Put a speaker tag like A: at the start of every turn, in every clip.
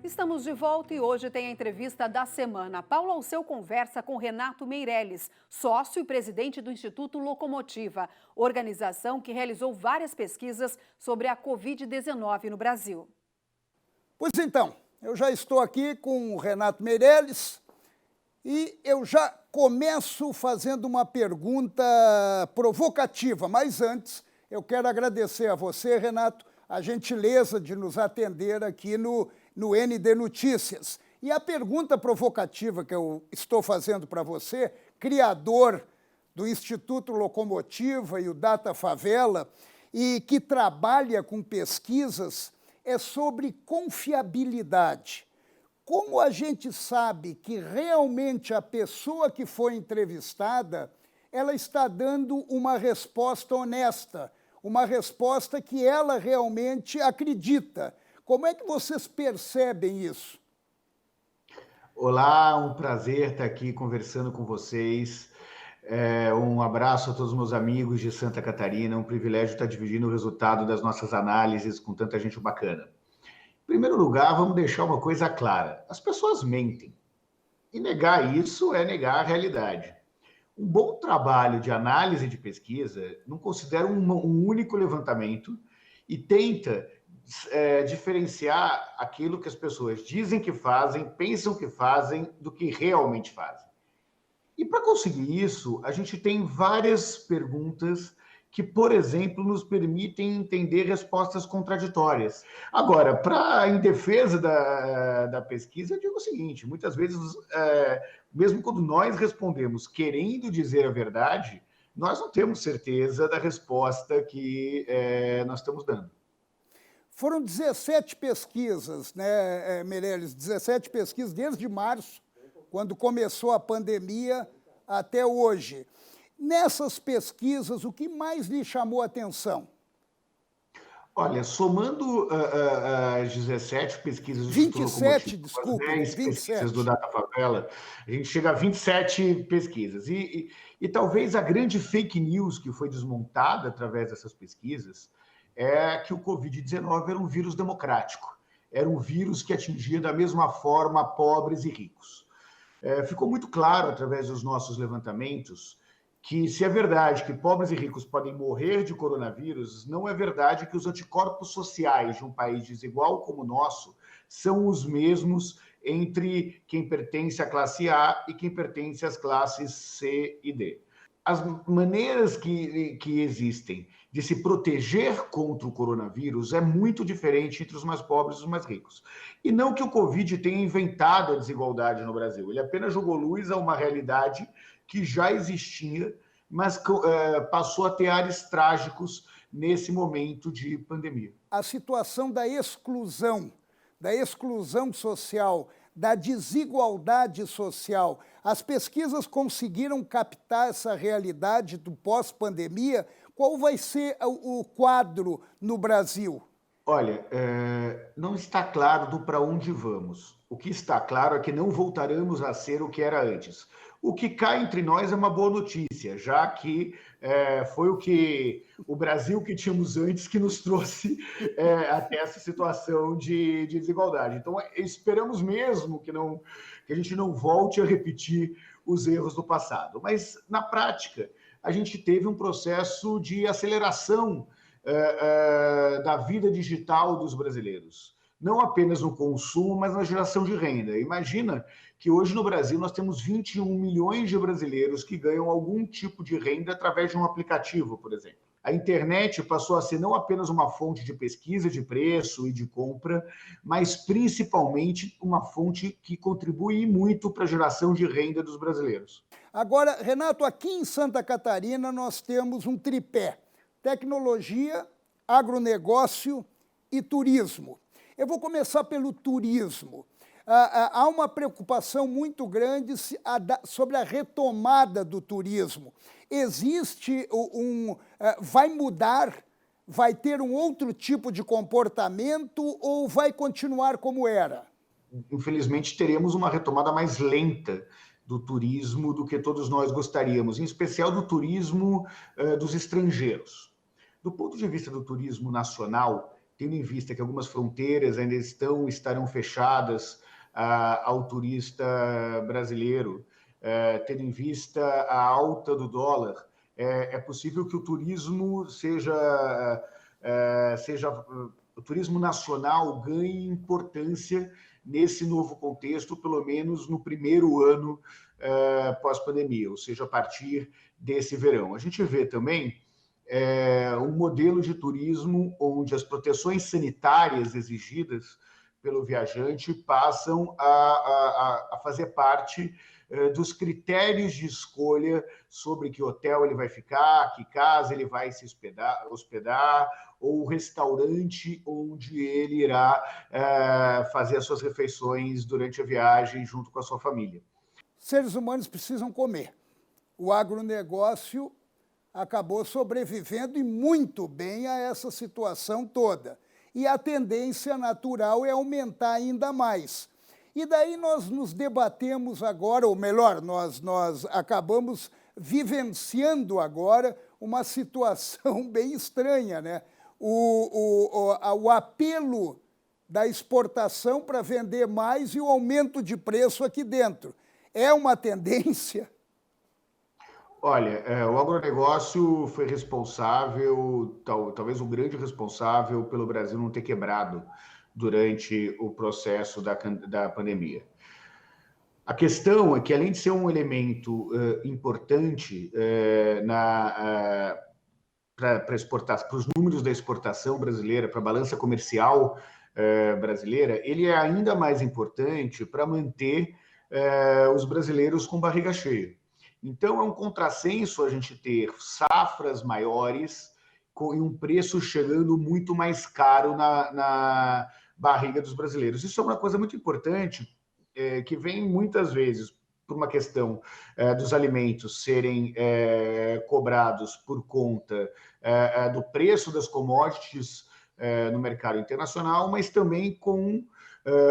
A: Estamos de volta e hoje tem a entrevista da semana. Paulo Alceu conversa com Renato Meirelles, sócio e presidente do Instituto Locomotiva, organização que realizou várias pesquisas sobre a Covid-19 no Brasil.
B: Pois então, eu já estou aqui com o Renato Meirelles e eu já começo fazendo uma pergunta provocativa, mas antes eu quero agradecer a você, Renato, a gentileza de nos atender aqui no ND Notícias. E a pergunta provocativa que eu estou fazendo para você, criador do Instituto Locomotiva e o Data Favela, e que trabalha com pesquisas, é sobre confiabilidade. Como a gente sabe que realmente a pessoa que foi entrevistada, ela está dando uma resposta honesta, uma resposta que ela realmente acredita. Como é que vocês percebem isso?
C: Olá, um prazer estar aqui conversando com vocês. Um abraço a todos os meus amigos de Santa Catarina. Um privilégio estar dividindo o resultado das nossas análises com tanta gente bacana. Em primeiro lugar, vamos deixar uma coisa clara. As pessoas mentem. E negar isso é negar a realidade. Um bom trabalho de análise de pesquisa não considera um único levantamento e tenta diferenciar aquilo que as pessoas dizem que fazem, pensam que fazem, do que realmente fazem. E para conseguir isso, a gente tem várias perguntas que, por exemplo, nos permitem entender respostas contraditórias. Agora, em defesa da pesquisa, eu digo o seguinte, muitas vezes, mesmo quando nós respondemos querendo dizer a verdade, nós não temos certeza da resposta que nós estamos dando.
B: Foram 17 pesquisas, né, Meirelles? 17 pesquisas desde março, quando começou a pandemia, até hoje. Nessas pesquisas, o que mais lhe chamou a atenção?
C: Olha, somando as 17 pesquisas do
B: 27,
C: Instituto Locomotiva,
B: desculpe,
C: as 10 pesquisas do
B: 27.
C: Data Favela, a gente chega a 27 pesquisas. E talvez a grande fake news que foi desmontada através dessas pesquisas é que o Covid-19 era um vírus democrático, era um vírus que atingia da mesma forma pobres e ricos. Ficou muito claro, através dos nossos levantamentos, que se é verdade que pobres e ricos podem morrer de coronavírus, não é verdade que os anticorpos sociais de um país desigual como o nosso são os mesmos entre quem pertence à classe A e quem pertence às classes C e D. As maneiras que existem de se proteger contra o coronavírus é muito diferente entre os mais pobres e os mais ricos. E não que o Covid tenha inventado a desigualdade no Brasil, ele apenas jogou luz a uma realidade que já existia, mas passou a ter ares trágicos nesse momento de pandemia.
B: A situação da exclusão social, da desigualdade social. As pesquisas conseguiram captar essa realidade do pós-pandemia? Qual vai ser o quadro no Brasil?
C: Olha, não está claro do para onde vamos. O que está claro é que não voltaremos a ser o que era antes. O que cai entre nós é uma boa notícia, já que foi o Brasil que tínhamos antes que nos trouxe até essa situação de desigualdade. Então, esperamos mesmo que a gente não volte a repetir os erros do passado. Mas, na prática, a gente teve um processo de aceleração da vida digital dos brasileiros. Não apenas no consumo, mas na geração de renda. Imagina que hoje no Brasil nós temos 21 milhões de brasileiros que ganham algum tipo de renda através de um aplicativo, por exemplo. A internet passou a ser não apenas uma fonte de pesquisa de preço e de compra, mas principalmente uma fonte que contribui muito para a geração de renda dos brasileiros.
B: Agora, Renato, aqui em Santa Catarina nós temos um tripé: tecnologia, agronegócio e turismo. Eu vou começar pelo turismo. Há uma preocupação muito grande sobre a retomada do turismo. Existe vai mudar, vai ter um outro tipo de comportamento ou vai continuar como era?
C: Infelizmente, teremos uma retomada mais lenta do turismo do que todos nós gostaríamos, em especial do turismo dos estrangeiros. Do ponto de vista do turismo nacional, tendo em vista que algumas fronteiras ainda estarão fechadas ao turista brasileiro, tendo em vista a alta do dólar, é possível que o turismo o turismo nacional ganhe importância nesse novo contexto, pelo menos no primeiro ano pós-pandemia, ou seja, a partir desse verão. A gente vê também um modelo de turismo onde as proteções sanitárias exigidas pelo viajante passam a fazer parte dos critérios de escolha sobre que hotel ele vai ficar, que casa ele vai se hospedar ou o restaurante onde ele irá fazer as suas refeições durante a viagem junto com a sua família.
B: Seres humanos precisam comer. O agronegócio acabou sobrevivendo e muito bem a essa situação toda. E a tendência natural é aumentar ainda mais. E daí nós nos debatemos agora, ou melhor, nós acabamos vivenciando agora uma situação bem estranha, né? O apelo da exportação para vender mais e o aumento de preço aqui dentro. É uma tendência?
C: Olha, o agronegócio foi responsável, talvez o grande responsável pelo Brasil não ter quebrado durante o processo da pandemia. A questão é que, além de ser um elemento importante para os números da exportação brasileira, para a balança comercial brasileira, ele é ainda mais importante para manter os brasileiros com barriga cheia. Então, é um contrassenso a gente ter safras maiores e um preço chegando muito mais caro na barriga dos brasileiros. Isso é uma coisa muito importante, que vem muitas vezes por uma questão dos alimentos serem cobrados por conta do preço das commodities no mercado internacional, mas também com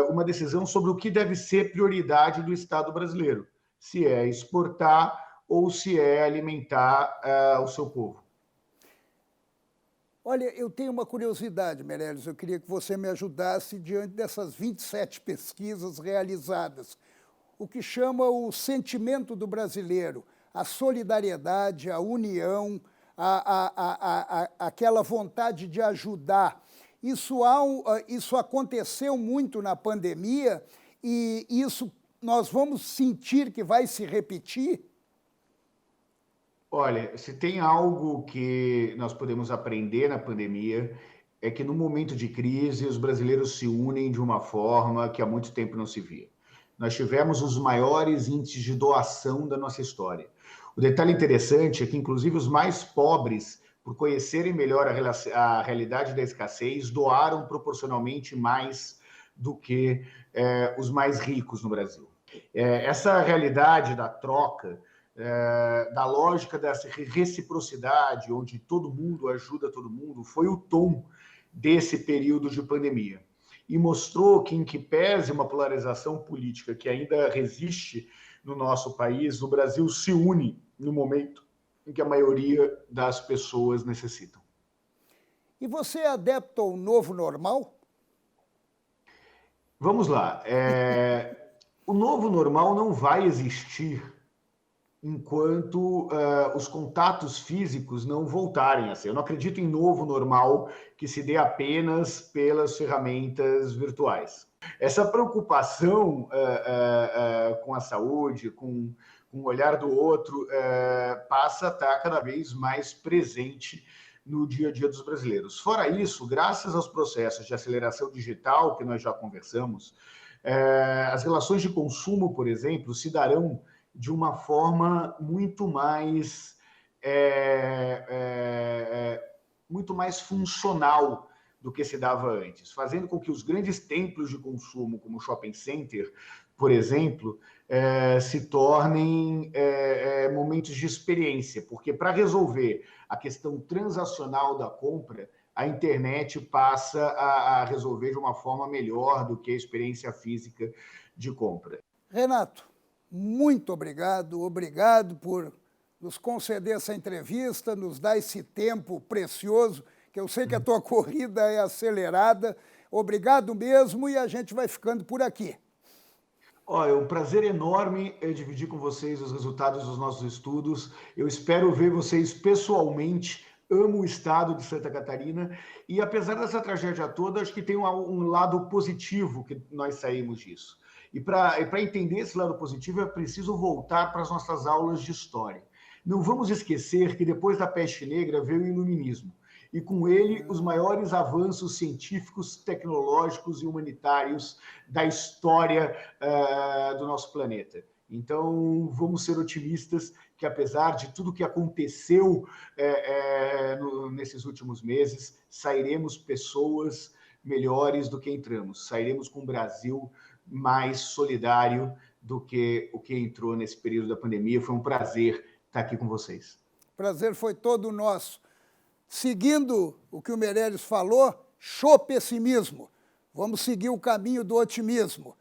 C: uma decisão sobre o que deve ser prioridade do Estado brasileiro. Se é exportar ou se é alimentar o seu povo.
B: Olha, eu tenho uma curiosidade, Meirelles, eu queria que você me ajudasse diante dessas 27 pesquisas realizadas. O que chama o sentimento do brasileiro, a solidariedade, a união, aquela vontade de ajudar. Isso aconteceu muito na pandemia e isso nós vamos sentir que vai se repetir?
C: Olha, se tem algo que nós podemos aprender na pandemia, é que no momento de crise os brasileiros se unem de uma forma que há muito tempo não se via. Nós tivemos os maiores índices de doação da nossa história. O detalhe interessante é que, inclusive, os mais pobres, por conhecerem melhor a realidade da escassez, doaram proporcionalmente mais do que os mais ricos no Brasil. Essa realidade da troca, da lógica dessa reciprocidade, onde todo mundo ajuda todo mundo, foi o tom desse período de pandemia. E mostrou que, em que pese uma polarização política que ainda resiste no nosso país, o Brasil se une no momento em que a maioria das pessoas necessitam.
B: E você é adepto ao novo normal?
C: Vamos lá. O novo normal não vai existir enquanto os contatos físicos não voltarem a ser. Eu não acredito em novo normal que se dê apenas pelas ferramentas virtuais. Essa preocupação com a saúde, com o olhar do outro, passa a estar cada vez mais presente no dia a dia dos brasileiros. Fora isso, graças aos processos de aceleração digital que nós já conversamos, as relações de consumo, por exemplo, se darão de uma forma muito mais funcional do que se dava antes, fazendo com que os grandes templos de consumo, como o shopping center, por exemplo, se tornem momentos de experiência, porque para resolver a questão transacional da compra, a internet passa a resolver de uma forma melhor do que a experiência física de compra.
B: Renato, muito obrigado por nos conceder essa entrevista, nos dar esse tempo precioso que eu sei que a tua corrida é acelerada. Obrigado mesmo e a gente vai ficando por aqui.
C: Olha, um prazer enorme é dividir com vocês os resultados dos nossos estudos. Eu espero ver vocês pessoalmente. Amo o estado de Santa Catarina e, apesar dessa tragédia toda, acho que tem um lado positivo que nós saímos disso. E para entender esse lado positivo, é preciso voltar para as nossas aulas de história. Não vamos esquecer que depois da peste negra veio o iluminismo. E com ele os maiores avanços científicos, tecnológicos e humanitários da história do nosso planeta. Então, vamos ser otimistas que, apesar de tudo que aconteceu nesses últimos meses, sairemos pessoas melhores do que entramos. Sairemos com um Brasil mais solidário do que o que entrou nesse período da pandemia. Foi um prazer estar aqui com vocês.
B: O prazer foi todo nosso. Seguindo o que o Meirelles falou, show pessimismo. Vamos seguir o caminho do otimismo.